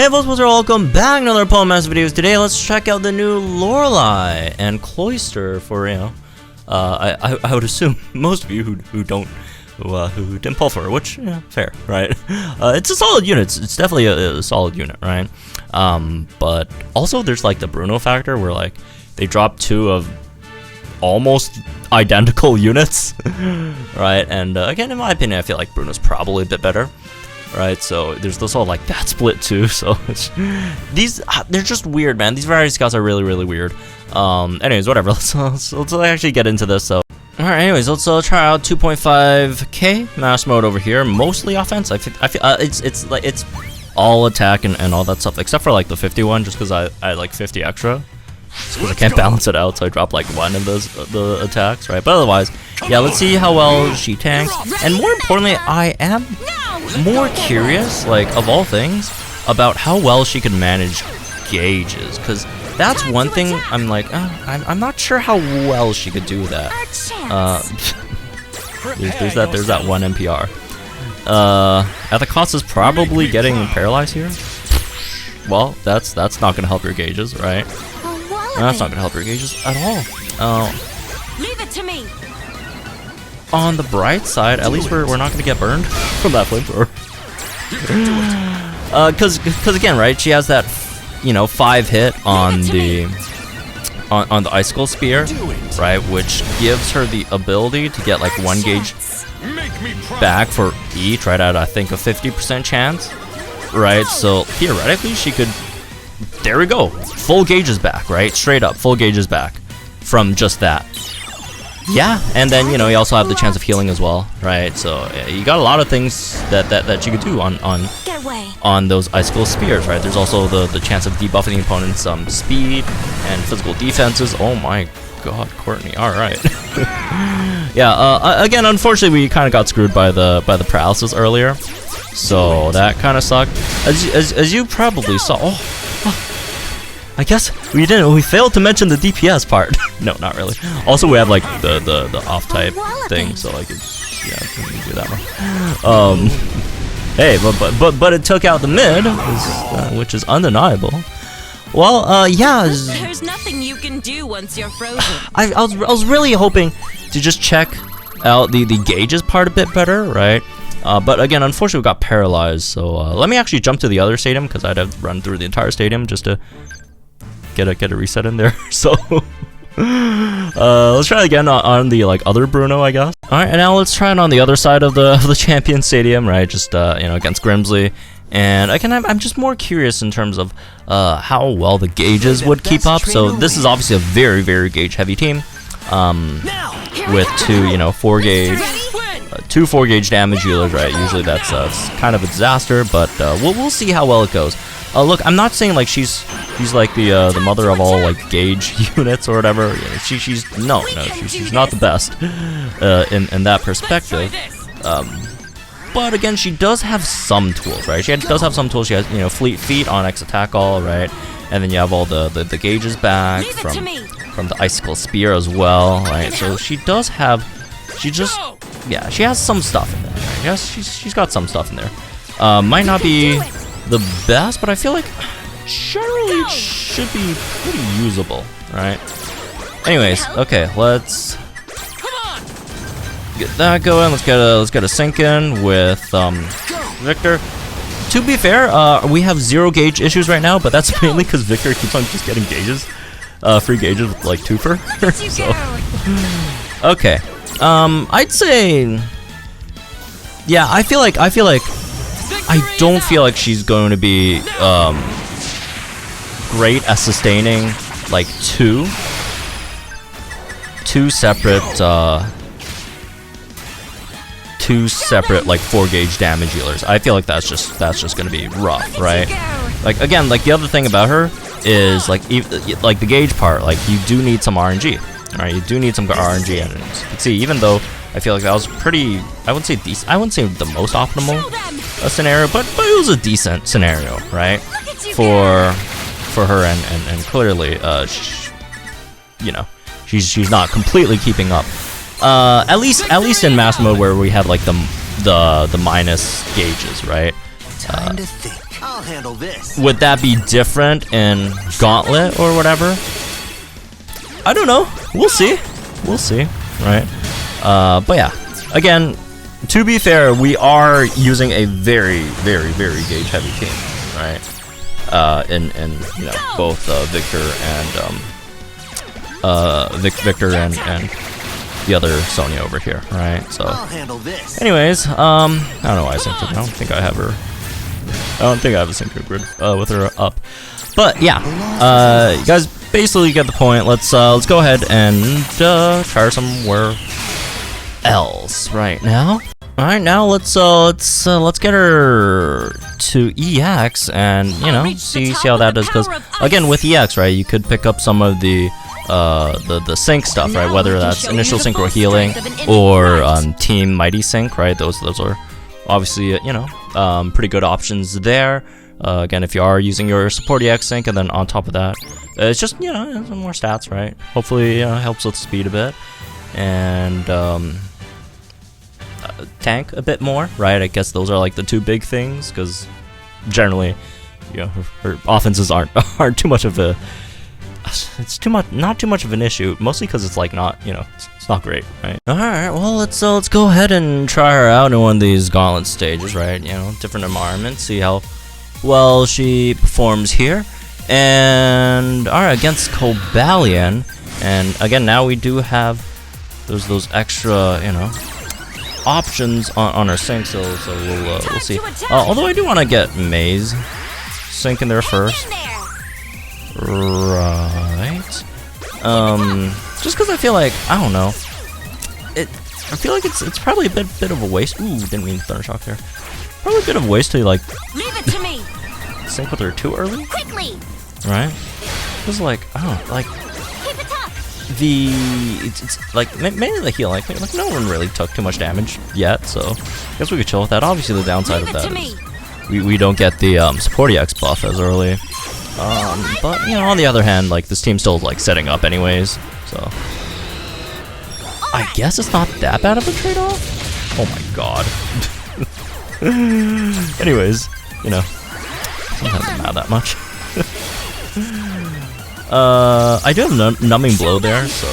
Hey folks, welcome back to another Polemas videos. Today let's check out the new Lorelei and Cloyster for, you know, I would assume most of you who didn't pull for it, which, yeah, fair, right? It's a solid unit, it's definitely a solid unit, right? But also there's like the Bruno factor where like they drop two of almost identical units, right? And again, in my opinion, I feel like Bruno's probably a bit better. Right, so there's this whole like that split too. So they're just weird, man. These variety scouts are really weird. Anyways, whatever. Let's actually get into this. So, all right. Anyways, let's try out 2.5K mass mode over here. Mostly offense. I feel it's all attack and all that stuff, except for like the 51, just because I like 50 extra. Because I can't balance it out, so I drop like one of the attacks, right? But otherwise, yeah. Let's see how well she tanks, and more importantly, I am more curious, like of all things, about how well she can manage gauges, because that's one thing I'm like, I'm not sure how well she could do that. There's that one NPR. At the cost is probably getting paralyzed here. Well, that's not gonna help your gauges, right? That's not gonna help your gauges at all. Leave it to me. On the bright side, at least we're not gonna get burned from that flamethrower. Cause again, right? She has that, you know, 5 hit on the icicle spear, right? Which gives her the ability to get like 1 gauge back for each, right? At I think a 50% chance, right? So theoretically, she could. There we go. Full gauges back, right? Straight up, full gauges back from just that. Yeah, and then, you know, you also have the chance of healing as well, right? So yeah, you got a lot of things that you could do on those icicle spears, right? There's also the chance of debuffing the opponent's speed and physical defenses. Oh my god, Courtney. All right. Yeah. Again, unfortunately, we kind of got screwed by the paralysis earlier, so that kind of sucked. As you probably saw. Oh, I guess we failed to mention the DPS part. No, not really. Also, we have like the off type thing, so I could, yeah, do that one. Hey, but it took out the mid, which is undeniable. Well, yeah. There's nothing you can do once you're frozen. I was really hoping to just check out the gauges part a bit better, right? But again, unfortunately, we got paralyzed. So let me actually jump to the other stadium, because I'd have run through the entire stadium just to get a reset in there. So let's try it again on the like other Bruno, I guess. All right, and now let's try it on the other side of the champion stadium, right? Just you know, against Grimsley. And again, I'm just more curious in terms of how well the gauges would keep up. So this is obviously a very gauge heavy team, with two, you know, 4 gauge. 2 4 gauge damage dealers, right? Usually that's kind of a disaster, but we'll see how well it goes. Look, I'm not saying like she's like the mother of all like gauge units or whatever. She's not the best in that perspective. But again, she does have some tools, right? She does have some tools. She has, you know, fleet feet on X attack all, right? And then you have all the gauges back from the icicle spear as well, right? So she does have. Yeah, she has some stuff in there. Right? Yes, she's got some stuff in there. Might not be the best, but I feel like generally should be pretty usable, right? Anyways, okay, let's get that going. Let's get a sync in with Victor. To be fair, we have 0 gauge issues right now, but that's mainly because Victor keeps on just getting gauges, free gauges with like 2-fer. So okay. I'd say, yeah, I feel like I don't feel like she's going to be great at sustaining like two separate like 4 gauge damage dealers. I feel like that's just gonna be rough, right? Like again, like the other thing about her is like the gauge part, like you do need some RNG. Alright, you do need some RNG, and you can see, even though I feel like that was pretty, I wouldn't say decent, I wouldn't say the most optimal scenario, but it was a decent scenario, right? For her, and clearly, you know, she's not completely keeping up. At least in mass mode, where we have like the minus gauges, right? Time to think. I'll handle this. Would that be different in Gauntlet or whatever? I don't know. We'll see. We'll see, right? But yeah, again, to be fair, we are using a very, very, very gauge heavy team, right? In you know, both Victor and the other Sonya over here, right? So, I'll handle this. anyways, I don't know why I synced her. I don't think I have her. I don't think I have a synchro grid with her up. But yeah, you guys basically get the point. Let's go ahead and try her somewhere else right now. All right, now let's get her to EX and you know see how that does. Because again, with EX, right, you could pick up some of the sync stuff, right? Whether that's initial synchro healing or team mighty sync, right? Those are obviously you know pretty good options there. Again, if you are using your support EX sync, and then on top of that, it's just you know some more stats, right? Hopefully, you know, helps with speed a bit and tank a bit more, right? I guess those are like the two big things because generally, you know, her offenses aren't too much of a. It's not too much of an issue, mostly because it's like not, you know, it's not great, right? All right, well let's go ahead and try her out in one of these Gauntlet stages, right? You know, different environments, see how well she performs here. And all right, against Cobalion, and again now we do have those extra, you know, options on our sync, so we'll see. Although I do want to get Maze sync in there first. Right. Just because I feel like I don't know. I feel like it's probably a bit of a waste. Ooh, didn't mean Thundershock there. Probably a bit of a waste to like Leave it to me. sync with her too early. Quickly. Right. Because like I don't know, like Keep it up. it's like mainly the healing. Like no one really took too much damage yet, so I guess we could chill with that. Obviously, the downside Leave of it that to is me. we don't get the support EX buff as early. But you know, on the other hand, like this team's still like setting up anyways, so I guess it's not that bad of a trade-off. Oh my god. Anyways, you know, sometimes I'm mad that much. I do have numbing blow there, so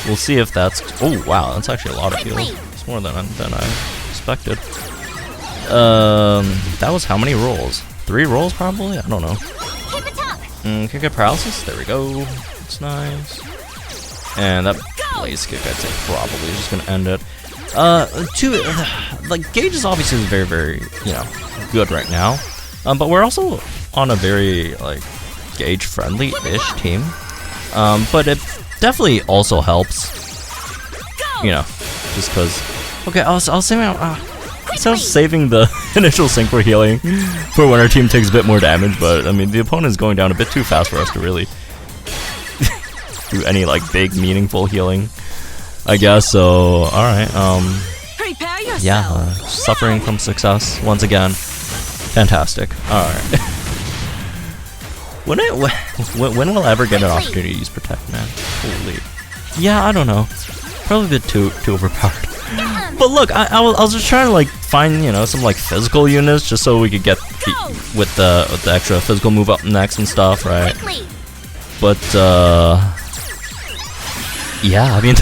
we'll see if that's. Oh wow, that's actually a lot of heal. It's more than I expected. That was how many rolls? 3 rolls probably? I don't know. Kick at paralysis. There we go. That's nice. And that blaze kick, I'd say, probably is just gonna end it. Like Gage is obviously very, very, you know, good right now. But we're also on a very like Gage friendly-ish team. But it definitely also helps. You know, just because. Okay, I was saving the initial synchro healing for when our team takes a bit more damage, but I mean the opponent is going down a bit too fast for us to really do any like big meaningful healing, I guess. So all right, Prepare yourself. yeah, suffering from success once again. Fantastic. All right. When will I ever get an opportunity to use Protect, man? Holy. Yeah, I don't know. Probably a bit too overpowered. But look, I was just trying to like find, you know, some like physical units just so we could get with the extra physical move up next and stuff, right? But yeah, I mean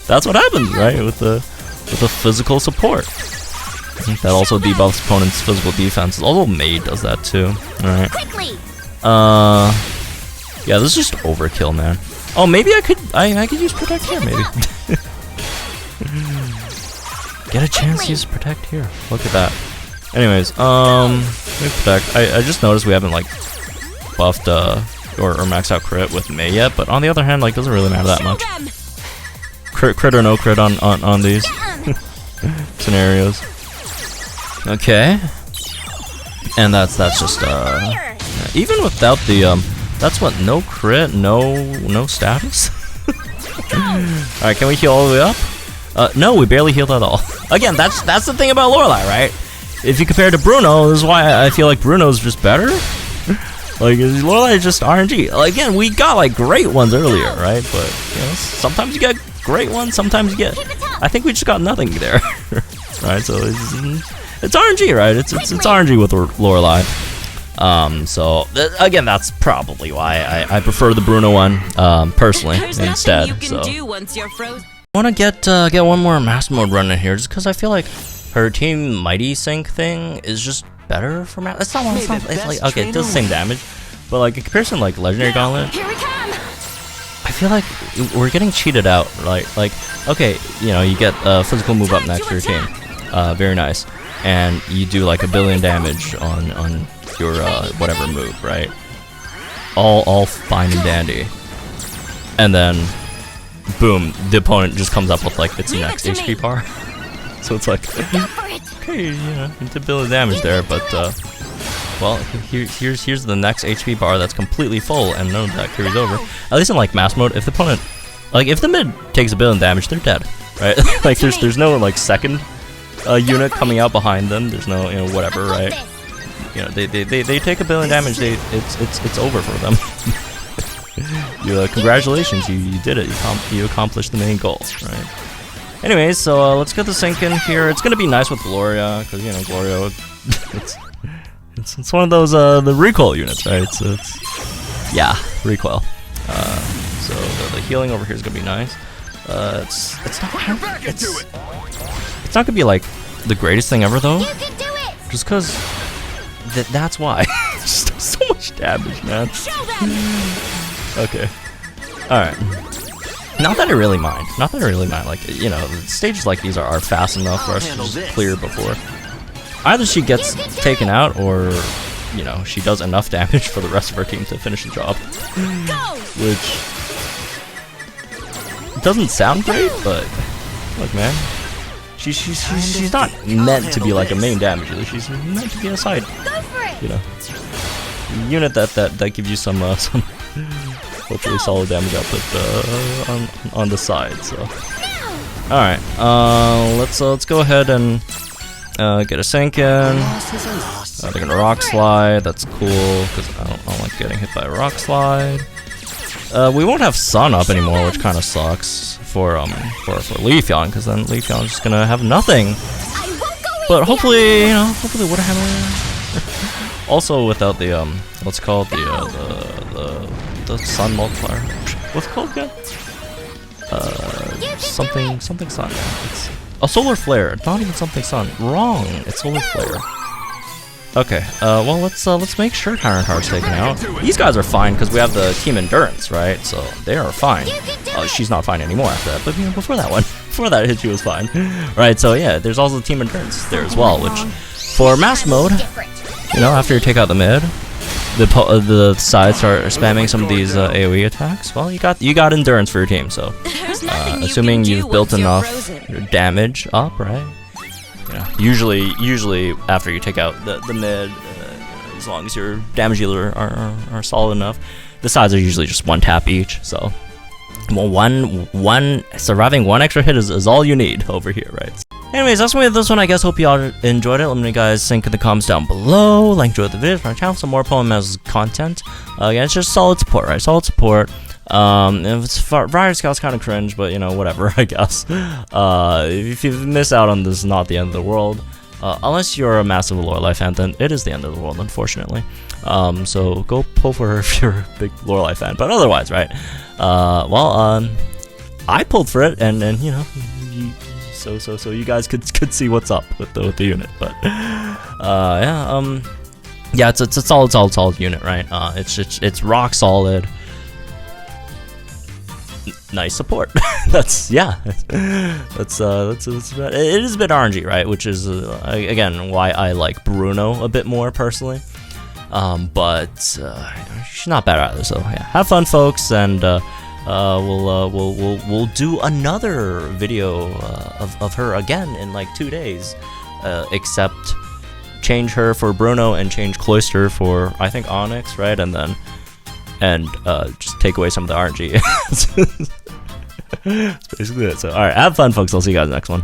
that's what happens, right? With the physical support. That also debuffs opponent's physical defense. Although Maid does that too, right? Yeah, this is just overkill, man. Oh, maybe I could use Protect here, maybe. Get a chance to use Protect here. Look at that. Anyways, maybe Protect. I just noticed we haven't like buffed or maxed out crit with Mei yet, but on the other hand, like doesn't really matter that much. Crit or no crit on these scenarios. Okay. And that's just even without the that's what, no crit, no status. All right, can we heal all the way up? No, we barely healed at all. Again, that's the thing about Lorelei, right? If you compare to Bruno, this is why I feel like Bruno's just better. Like Lorelei is just RNG. Again, we got like great ones earlier, right? But you know, sometimes you get great ones, sometimes you get. I think we just got nothing there, right? So it's RNG, right? It's RNG with Lorelei. So again, that's probably why I prefer the Bruno one personally instead. You can So do once you're frozen. I want to get one more mass mode run in here, just because I feel like her Team Mighty Sync thing is just better for mass. It's not one. It's like okay, it does the same damage, but like in comparison to like Legendary Gauntlet, Here we come. I feel like we're getting cheated out. Like okay, you know, you get a physical move up next to your team, very nice, and you do like 1 billion damage on your whatever move, right? All fine and dandy, and then boom, the opponent just comes up with like its next HP bar. So it's like, okay, you know, you did 1 billion damage there, but well, here's the next HP bar that's completely full, and none of that carries over. At least in like mass mode, if the opponent, like if the mid takes 1 billion damage, they're dead, right? Like there's no like second unit coming out behind them. There's no, you know, whatever, right? You know, they take 1 billion damage. It's over for them. Congratulations, you did it. You accomplished the main goal, right? Anyways, so let's get the sync in here. It's gonna be nice with Gloria, because you know Gloria, it's one of those the recoil units, right? It's yeah, recoil. So the healing over here is gonna be nice. It's not gonna be like the greatest thing ever though, just because that's why. Just so much damage, man. Okay. Alright. Not that I really mind. Like, you know, stages like these are fast enough for us to just clear before. Either she gets taken out, or, you know, she does enough damage for the rest of our team to finish the job. Which doesn't sound great, but look, man. She's not meant to be like a main damage either. She's meant to be a side, you know, unit that gives you some hopefully solid damage output on the side. So, all right, let's go ahead and get a sync in. They're gonna rock slide. That's cool because I don't like getting hit by a rock slide. We won't have sun up anymore, which kind of sucks for Leafeon, because then Leafeon's just gonna have nothing. But hopefully, you know, hopefully Warhammer. Also, without the what's called the sun multiplier. What's it called again? Something sun. It's a solar flare. Not even something sun. Wrong. It's solar flare. Okay. Well, let's make sure Tyrant Heart's taken out. These guys are fine because we have the team endurance, right? So they are fine. She's not fine anymore after that. But you know, before that hit, she was fine. Right. So yeah, there's also the team endurance there as well, which for mass mode, you know, after you take out the mid, the sides start spamming some of these AoE attacks. Well, you got endurance for your team. So assuming you've built enough damage up, right? Yeah. Usually after you take out the mid, as long as your damage dealer are solid enough, the sides are usually just 1 tap each. So, well, surviving 1 extra hit is all you need over here, right? Anyways, that's this one. I guess hope you all enjoyed it. Let me guys think in the comments down below. Like, enjoy the video for our channel, some more Poem content. Again, it's just solid support, right? Solid support. If it's Riot Scout's kind of cringe, but you know, whatever, I guess. If you miss out on this, not the end of the world. Unless you're a massive Lorelei fan, then it is the end of the world, unfortunately. So go pull for her if you're a big Lorelei fan. But otherwise, right? I pulled for it, and you know, so you guys could see what's up with the unit. But yeah, it's a solid unit, right? It's rock solid. Nice support. That's it is a bit RNG, right? Which is again why I like Bruno a bit more personally. But she's not bad either. So yeah, have fun, folks, and we'll do another video of her again in like 2 days, except change her for Bruno and change Cloyster for I think Onyx, right? And just take away some of the RNG. That's basically it. So, alright, have fun, folks. I'll see you guys next one.